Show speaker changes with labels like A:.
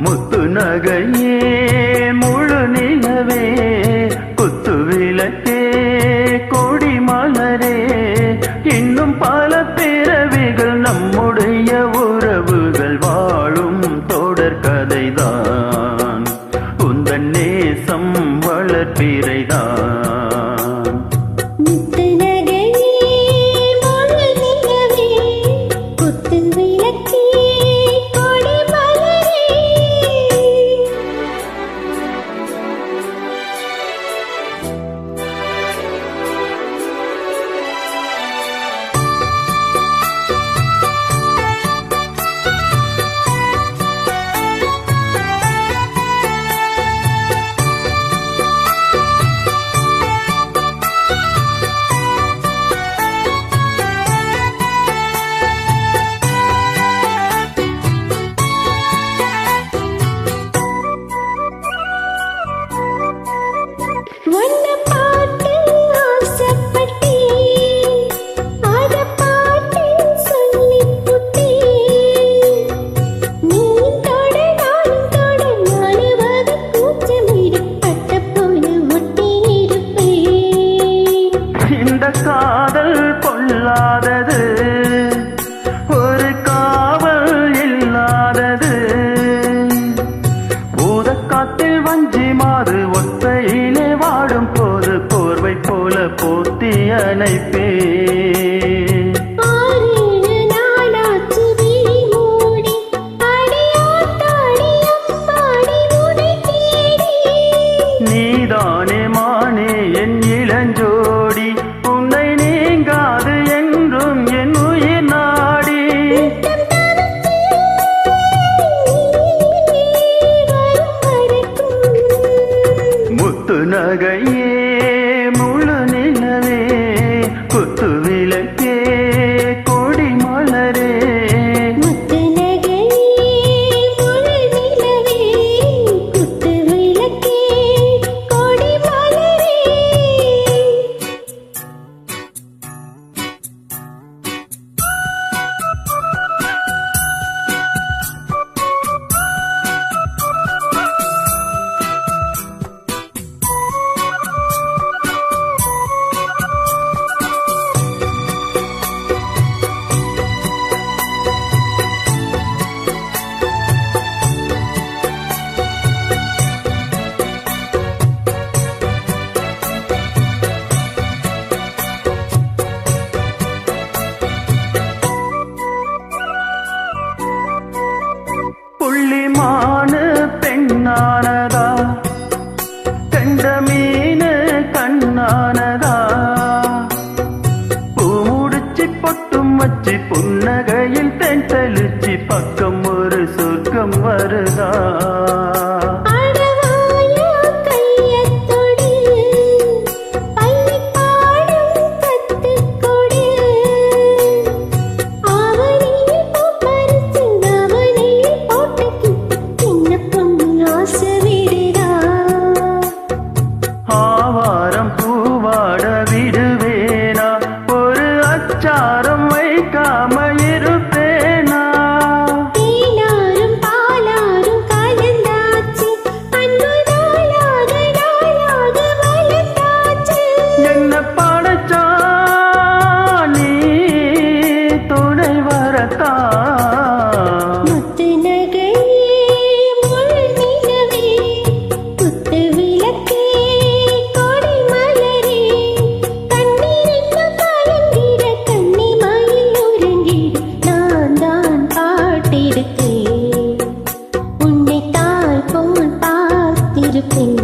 A: முத்து நகையே முழு நிலவே குத்து விளக்கே கொடி மலரே இன்னும் பல பிறவிகள் நம்முடைய உறவுகள் வாழும் தொடர் கதைதான் உந்தன் நேசம் வளர்ப்பிறைதான் காதல் பொல்லாதது ஒரு காவல் இல்லாதது ஊதக்காத்தில் வஞ்சி மாறு ஒத்தையிலே வாடும் போது போர்வை போல போத்தி அணைப்பே நீதானே மானே என் இளஞ்சோடி முத்து நகையே முழு நிலவே குத்து விளக்கே கொடி மலரே
B: முத்து நகையே முழு நிலவே குத்து விளக்கே கொடி மலரே
A: புள்ளிமானு பெண்ணானதா கண்ட மீனு கண்ணானதா பூ முடிச்சு பொட்டும் வச்சு புன்னகையில் தென் தெளிச்சு பக்கம் ஒரு சொர்க்கம் வருதா சாரம் வைக்காம இருப்பேனா
B: தேனாரும் பாலாரும் கலந்தா பெண்